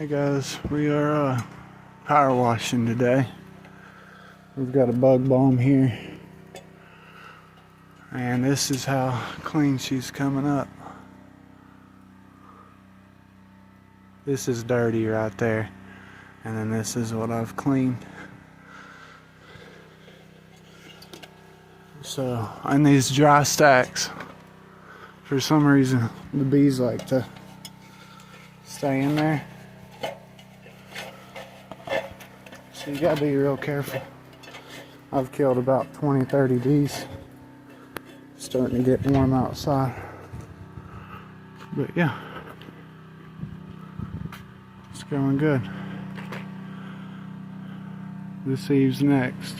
Hey guys, we are power washing today. We've got a bug balm here, and this is how clean she's coming up. This is dirty right there, and then this is what I've cleaned. So, in these dry stacks, for some reason the bees like to stay in there. So you gotta be real careful. I've killed about 20-30 bees. Starting to get warm outside. But yeah, it's going good. This Eve's next.